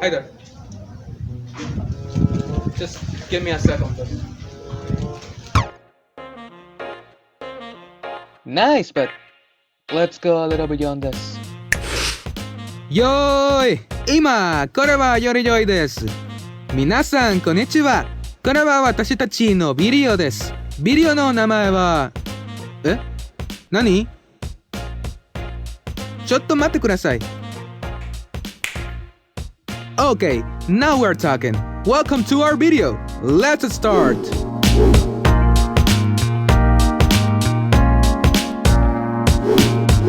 Hi there. Just give me a second, please. Nice, but let's go a little beyond this. よーい今これはよりよいです。皆さんこんにちは。これは私たちのビデオです。ビデオの名前は何？ちょっと待ってください。Okay, now we're talking. Welcome to our video. Let's start.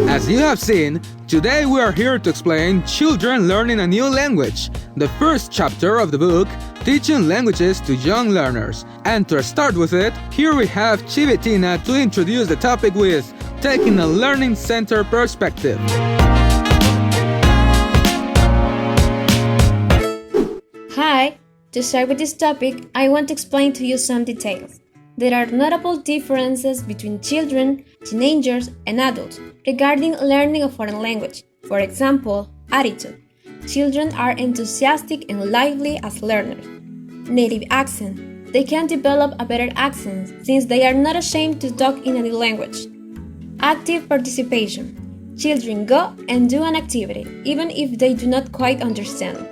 As you have seen, today we are here to explain children learning a new language, the first chapter of the book, Teaching Languages to Young Learners. And to start with it, here we have Cristina to introduce the topic with taking a learning center perspective. Hi! To start with this topic, I want to explain to you some details. There are notable differences between children, teenagers, and adults regarding learning a foreign language. For example, attitude. Children are enthusiastic and lively as learners. Native accent. They can develop a better accent since they are not ashamed to talk in a new language. Active participation. Children go and do an activity, even if they do not quite understand.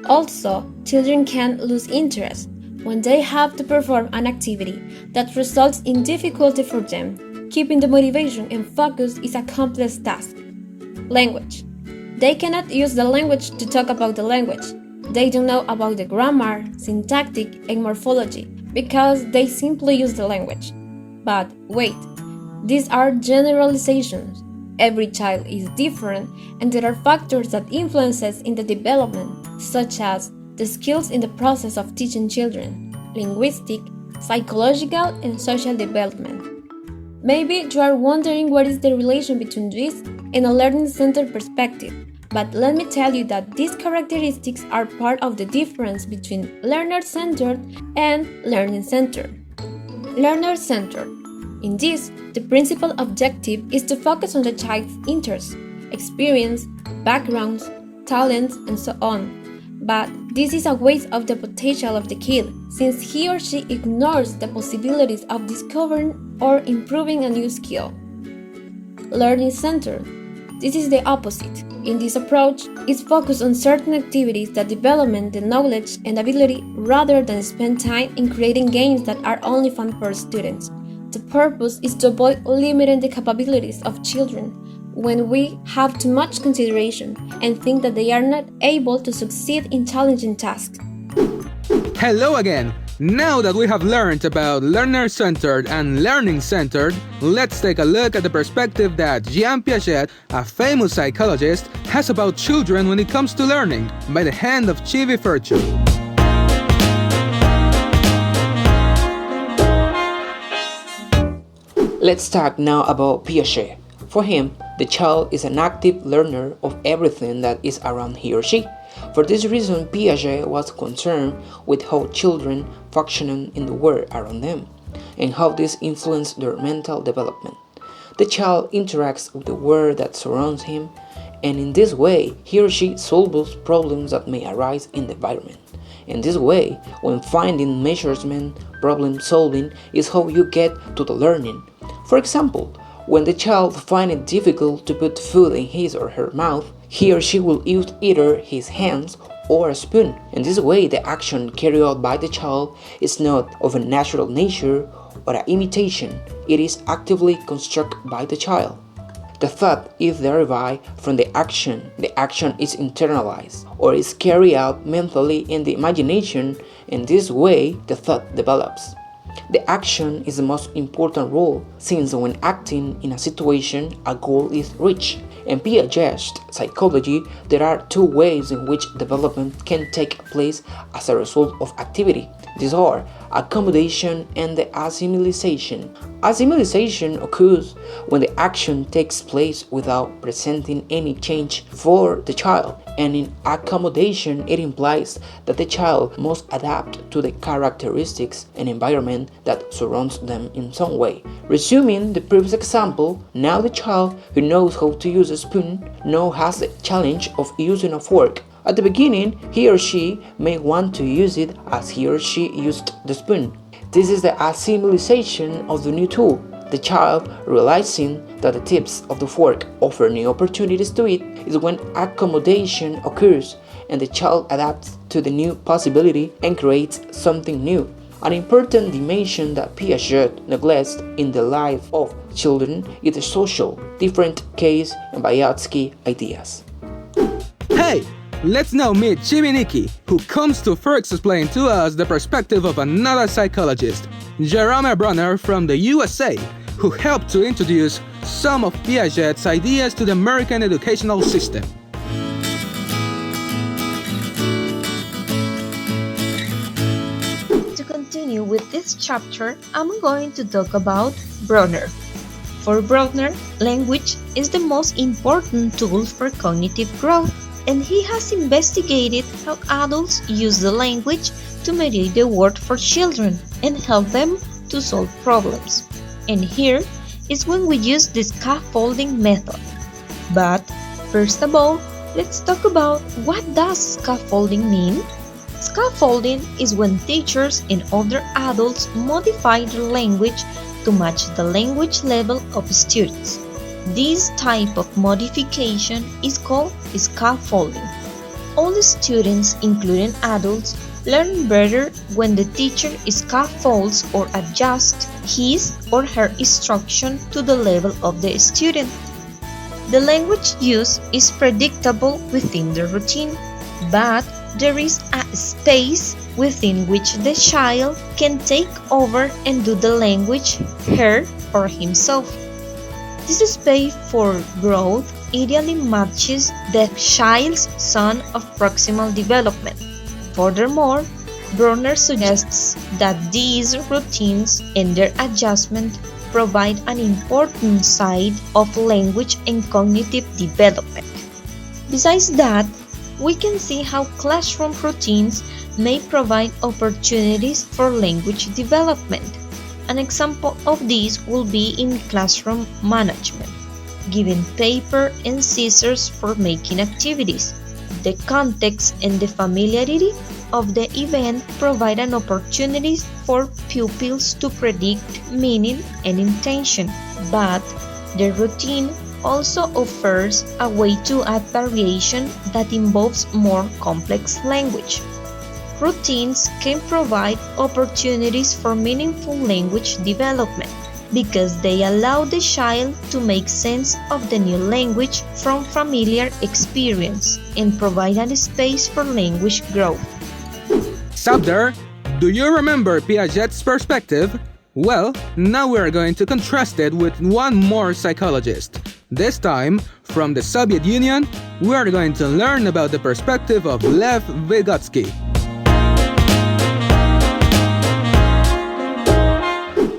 Also, children can lose interest when they have to perform an activity that results in difficulty for them. Keeping the motivation and focus is a complex task. Language. They cannot use the language to talk about the language. They don't know about the grammar, syntactic, and morphology because they simply use the language. But wait, these are generalizations. Every child is different and there are factors that influences in the development, such as the skills in the process of teaching children, linguistic, psychological, and social development. Maybe you are wondering what is the relation between this and a learning-centered perspective, but let me tell you that these characteristics are part of the difference between learner-centered and learning-centered. Learner-centered. In this, the principal objective is to focus on the child's interests, experience, backgrounds, talents, and so on. But this is a waste of the potential of the kid, since he or she ignores the possibilities of discovering or improving a new skill. Learning-centered. This is the opposite. In this approach, it's focused on certain activities that develop the knowledge and ability rather than spend time in creating games that are only fun for students. The purpose is to avoid limiting the capabilities of children when we have too much consideration and think that they are not able to succeed in challenging tasks. Hello again! Now that we have learned about learner-centered and learning-centered, let's take a look at the perspective that Jean Piaget, a famous psychologist, has about children when it comes to learning, by the hand of Chivi Virtue. Let's talk now about Piaget. For him, the child is an active learner of everything that is around he or she. For this reason, Piaget was concerned with how children function in the world around them, and how this influences their mental development. The child interacts with the world that surrounds him, and in this way, he or she solves problems that may arise in the environment. In this way, when finding measurement, problem solving is how you get to the learning. For example, when the child finds it difficult to put food in his or her mouth, he or she will use either his hands or a spoon. In this way, the action carried out by the child is not of a natural nature or an imitation. It is actively constructed by the child. The thought is derived from the action is internalized or is carried out mentally in the imagination. In this way, the thought develops. The action is the most important role, since when acting in a situation, a goal is reached. In Piaget's psychology, there are two ways in which development can take place as a result of activity. These are accommodation and the assimilation. Assimilation occurs when the action takes place without presenting any change for the child, and in accommodation it implies that the child must adapt to the characteristics and environment that surrounds them in some way. Resuming the previous example, now the child who knows how to use a spoon now has the challenge of using a fork. At the beginning, he or she may want to use it as he or she used the spoon. This is the assimilation of the new tool. The child, realizing that the tips of the fork offer new opportunities to it, is when accommodation occurs and the child adapts to the new possibility and creates something new. An important dimension that Piaget neglects in the life of children is the social, different case and Vygotsky ideas. Hey! Let's now meet Chiminiki, who comes to first explain to us the perspective of another psychologist, Jerome Bruner from the USA, who helped to introduce some of Piaget's ideas to the American educational system. To continue with this chapter, I'm going to talk about Bruner. For Bruner, language is the most important tool for cognitive growth, and he has investigated how adults use the language to mediate the world for children and help them to solve problems. And here is when we use the scaffolding method. But first of all, let's talk about what does scaffolding mean? Scaffolding is when teachers and other adults modify their language to match the language level of students. This type of modification is called scaffolding. All students, including adults, learn better when the teacher scaffolds or adjusts his or her instruction to the level of the student. The language used is predictable within the routine, but there is a space within which the child can take over and do the language her or himself. This space for growth ideally matches the child's zone of proximal development. Furthermore, Bruner suggests that these routines and their adjustment provide an important side of language and cognitive development. Besides that, we can see how classroom routines may provide opportunities for language development. An example of this will be in classroom management, giving paper and scissors for making activities. The context and the familiarity of the event provide an opportunity for pupils to predict meaning and intention, but the routine also offers a way to add variation that involves more complex language. Routines can provide opportunities for meaningful language development because they allow the child to make sense of the new language from familiar experience and provide a space for language growth. Stop there! Do you remember Piaget's perspective? Well, now we are going to contrast it with one more psychologist. This time, from the Soviet Union, we are going to learn about the perspective of Lev Vygotsky.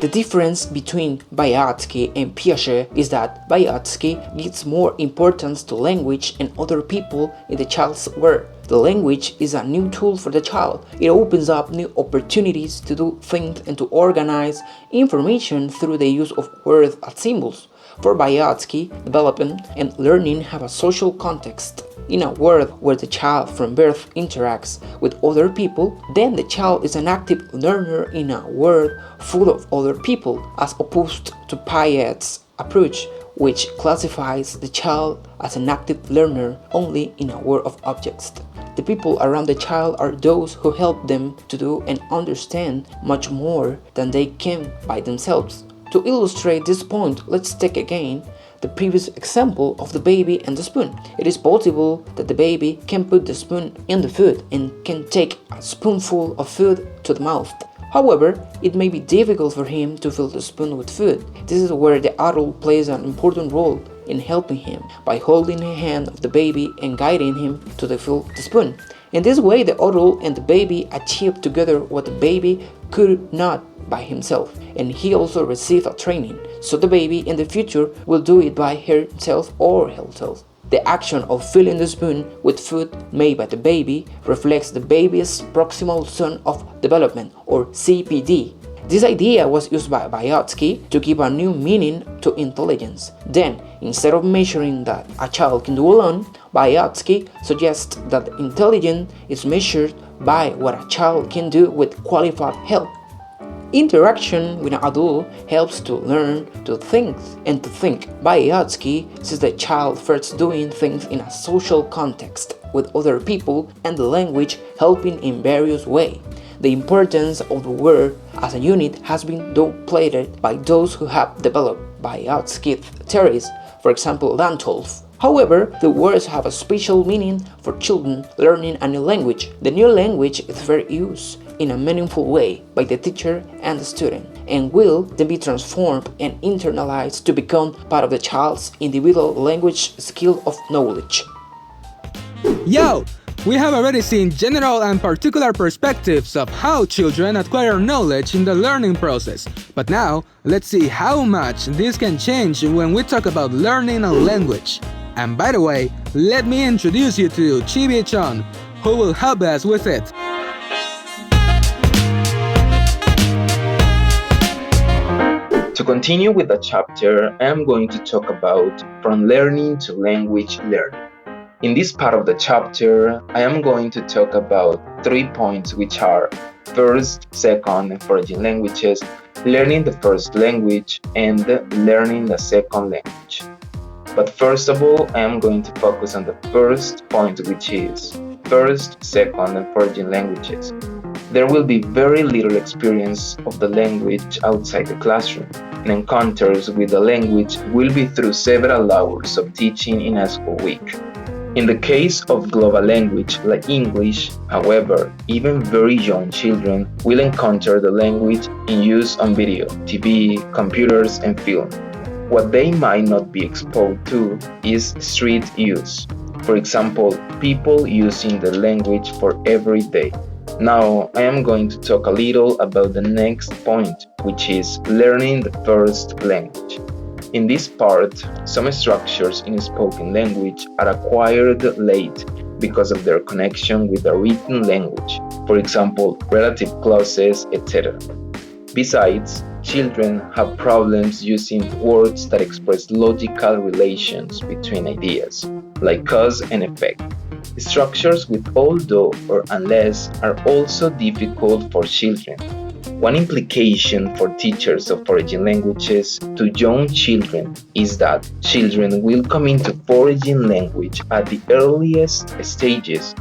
The difference between Vygotsky and Piaget is that Vygotsky gives more importance to language and other people in the child's world. The language is a new tool for the child. It opens up new opportunities to do things and to organize information through the use of words and symbols. For Vygotsky, development and learning have a social context. In a world where the child from birth interacts with other people, then the child is an active learner in a world full of other people, as opposed to Piaget's approach, which classifies the child as an active learner only in a world of objects. The people around the child are those who help them to do and understand much more than they can by themselves. To illustrate this point, let's take again the previous example of the baby and the spoon. It is possible that the baby can put the spoon in the food and can take a spoonful of food to the mouth. However, it may be difficult for him to fill the spoon with food. This is where the adult plays an important role in helping him by holding the hand of the baby and guiding him to fill the spoon. In this way, the adult and the baby achieve together what the baby could not by himself, and he also received a training, so the baby in the future will do it by herself or himself. The action of filling the spoon with food made by the baby reflects the baby's proximal zone of development, or CPD. This idea was used by Vygotsky to give a new meaning to intelligence. Then, instead of measuring that a child can do alone, Vygotsky suggests that intelligence is measured by what a child can do with qualified help. Interaction with an adult helps to learn to think and to think. Vygotsky sees the child first doing things in a social context with other people and the language helping in various ways. The importance of the word as a unit has been downplayed by those who have developed Vygotsky's theories, for example, Landolf. However, the words have a special meaning for children learning a new language. The new language is very used in a meaningful way by the teacher and the student, and will then be transformed and internalized to become part of the child's individual language skill of knowledge. Yo! We have already seen general and particular perspectives of how children acquire knowledge in the learning process. But now, let's see how much this can change when we talk about learning a language. And by the way, let me introduce you to Chibi-chan, who will help us with it. To continue with the chapter, I am going to talk about from learning to language learning. In this part of the chapter, I am going to talk about 3 points, which are first, second, and foreign languages, learning the first language, and learning the second language. But first of all, I am going to focus on the first point, which is first, second, and foreign languages. There will be very little experience of the language outside the classroom, and encounters with the language will be through several hours of teaching in a school week. In the case of global language like English, however, even very young children will encounter the language in use on video, TV, computers, and film. What they might not be exposed to is street use. For example, people using the language for every day. Now, I am going to talk a little about the next point, which is learning the first language. In this part, some structures in spoken language are acquired late because of their connection with the written language, for example, relative clauses, etc. Besides, children have problems using words that express logical relations between ideas, like cause and effect. Structures with although or unless are also difficult for children. One implication for teachers of foreign languages to young children is that children will come into foreign language at the earliest stages,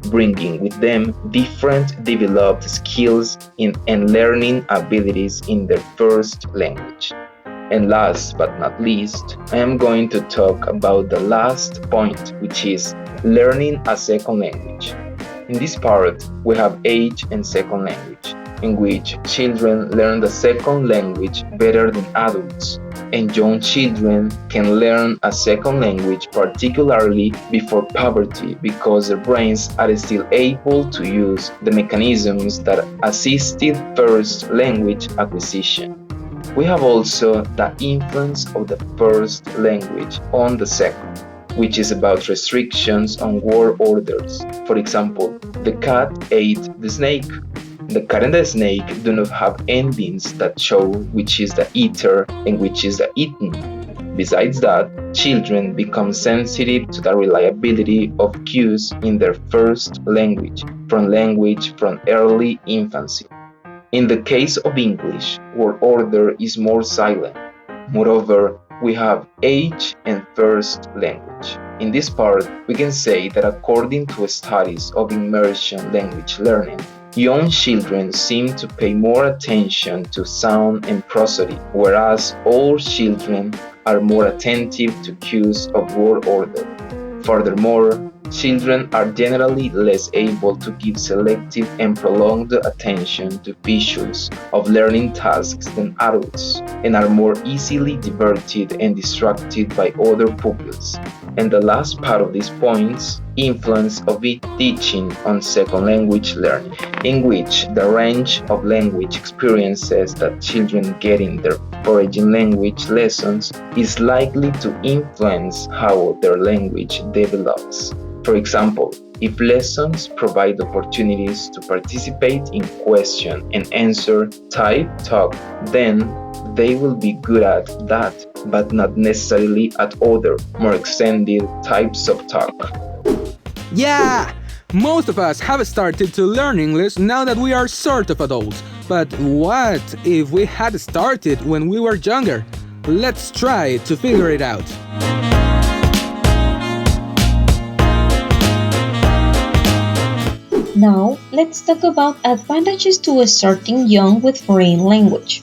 bringing with them different developed skills and learning abilities in their first language. And last but not least, I am going to talk about the last point, which is learning a second language. In this part, we have age and second language, in which children learn the second language better than adults, and young children can learn a second language particularly before puberty because their brains are still able to use the mechanisms that assisted first language acquisition. We have also the influence of the first language on the second, which is about restrictions on word orders. For example, the cat ate the snake. The cat and the snake do not have endings that show which is the eater and which is the eaten. Besides that, children become sensitive to the reliability of cues in their first language from early infancy. In the case of English, word order is more silent. Moreover, we have age and first language. In this part, we can say that according to studies of immersion language learning, young children seem to pay more attention to sound and prosody, whereas old children are more attentive to cues of word order. Furthermore, children are generally less able to give selective and prolonged attention to features of learning tasks than adults, and are more easily diverted and distracted by other pupils. And the last part of these points, influence of teaching on second language learning, in which the range of language experiences that children get in their foreign language lessons is likely to influence how their language develops. For example, If lessons provide opportunities to participate in question and answer type talk, then they will be good at that, but not necessarily at other, more extended types of talk. Yeah! Most of us have started to learn English now that we are sort of adults. But what if we had started when we were younger? Let's try to figure it out. Now, let's talk about advantages to starting young with foreign language.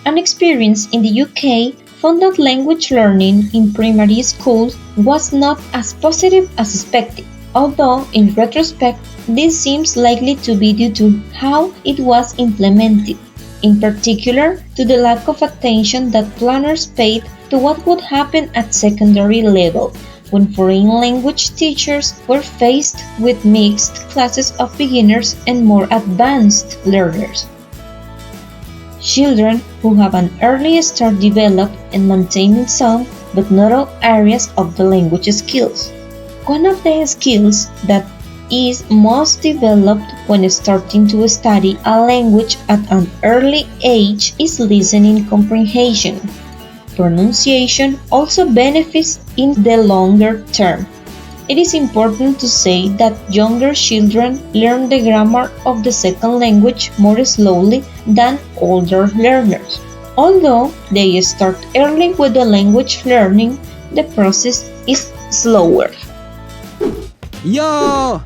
An experience in the UK found that language learning in primary schools was not as positive as expected, although in retrospect, this seems likely to be due to how it was implemented, in particular to the lack of attention that planners paid to what would happen at secondary level, when foreign language teachers were faced with mixed classes of beginners and more advanced learners. Children who have an early start develop and maintain some, but not all areas of the language skills. One of the skills that is most developed when starting to study a language at an early age is listening comprehension. Pronunciation also benefits in the longer term. It is important to say that younger children learn the grammar of the second language more slowly than older learners. Although they start early with the language learning, the process is slower. Yo!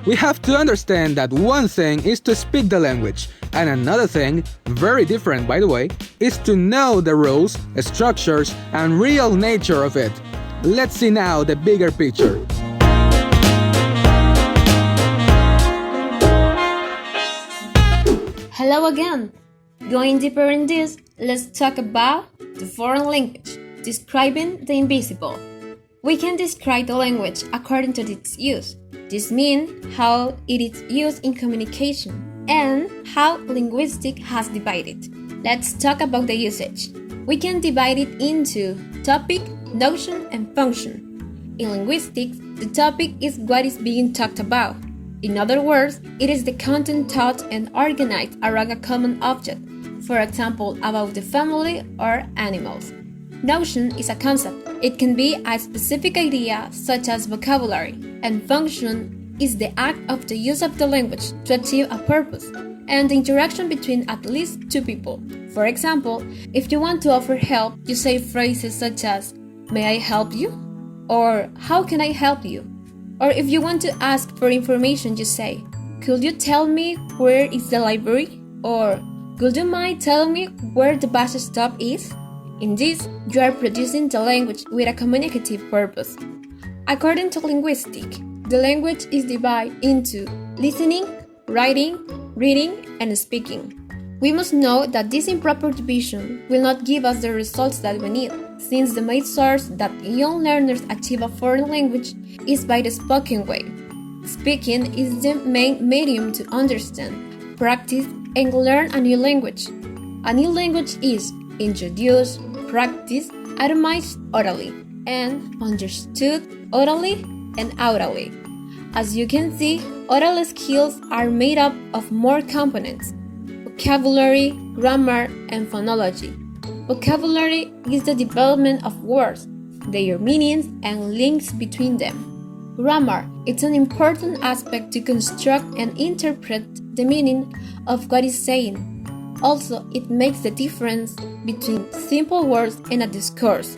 We have to understand that one thing is to speak the language, and another thing, very different by the way, is to know the rules, structures, and real nature of it. Let's see now the bigger picture. Hello again! Going deeper in this, let's talk about the foreign language, describing the invisible. We can describe the language according to its use. This means how it is used in communication and how linguistics has divided. Let's talk about the usage. We can divide it into topic, notion, and function. In linguistics, the topic is what is being talked about. In other words, it is the content taught and organized around a common object, for example, about the family or animals. Notion is a concept. It can be a specific idea, such as vocabulary, and function is the act of the use of the language to achieve a purpose, and the interaction between at least two people. For example, if you want to offer help, you say phrases such as, "May I help you?" or "How can I help you?" Or if you want to ask for information, you say, "Could you tell me where is the library?" or "Would you mind telling me where the bus stop is?" In this, you are producing the language with a communicative purpose. According to linguistics, the language is divided into listening, writing, reading, and speaking. We must know that this improper division will not give us the results that we need, since the main source that young learners achieve a foreign language is by the spoken way. Speaking is the main medium to understand, practice, and learn a new language. A new language is introduced, practiced, itemized orally, and understood orally and orally. As you can see, oral skills are made up of more components: vocabulary, grammar, and phonology. Vocabulary is the development of words, their meanings, and links between them. Grammar is an important aspect to construct and interpret the meaning of what is saying. Also, it makes the difference between simple words and a discourse,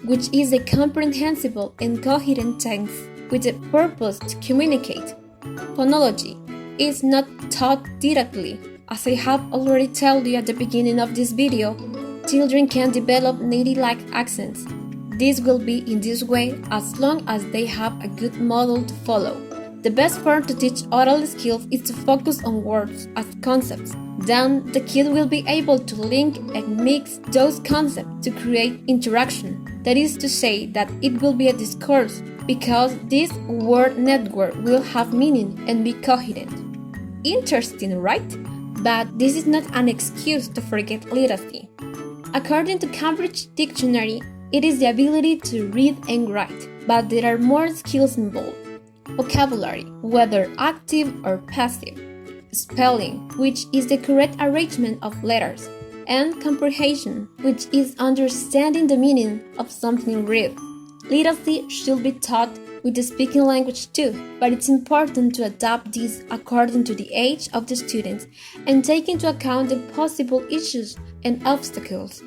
which is a comprehensible and coherent text with a purpose to communicate. Phonology is not taught directly. As I have already told you at the beginning of this video, children can develop native-like accents. This will be in this way as long as they have a good model to follow. The best form to teach oral skills is to focus on words as concepts. Then the kid will be able to link and mix those concepts to create interaction. That is to say that it will be a discourse, because this word network will have meaning and be coherent. Interesting, right? But this is not an excuse to forget literacy. According to Cambridge Dictionary, it is the ability to read and write, but there are more skills involved. vocabulary, whether active or passive, spelling, which is the correct arrangement of letters, and comprehension, which is understanding the meaning of something read. Literacy should be taught with the speaking language too, but it's important to adapt this according to the age of the students and take into account the possible issues and obstacles.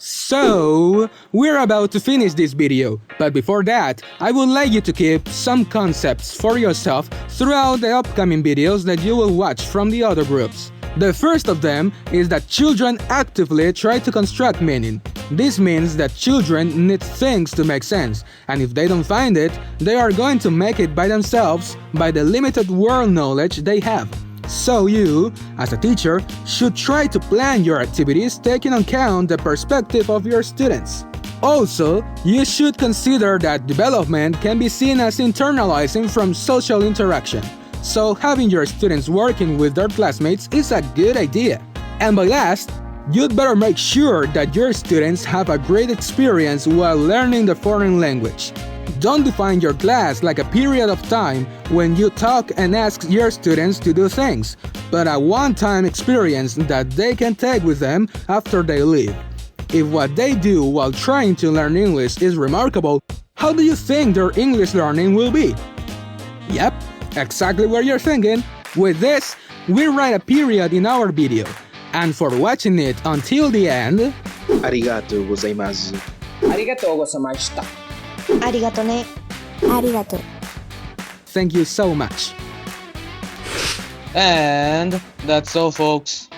So, we're about to finish this video, but before that, I would like you to keep some concepts for yourself throughout the upcoming videos that you will watch from the other groups. The first of them is that children actively try to construct meaning. This means that children need things to make sense, and if they don't find it, they are going to make it by themselves by the limited world knowledge they have. So you, as a teacher, should try to plan your activities taking into account the perspective of your students. Also, you should consider that development can be seen as internalizing from social interaction. So having your students working with their classmates is a good idea. And by last, you'd better make sure that your students have a great experience while learning the foreign language. Don't define your class like a period of time when you talk and ask your students to do things, but a one-time experience that they can take with them after they leave. If what they do while trying to learn English is remarkable, how do you think their English learning will be? Yep, exactly what you're thinking. With this, we write a period in our video. And for watching it until the end, Arigatou gozaimasu. Arigatou gozaimashita. Arigato ne. Arigato. thank you so much. And that's all, folks.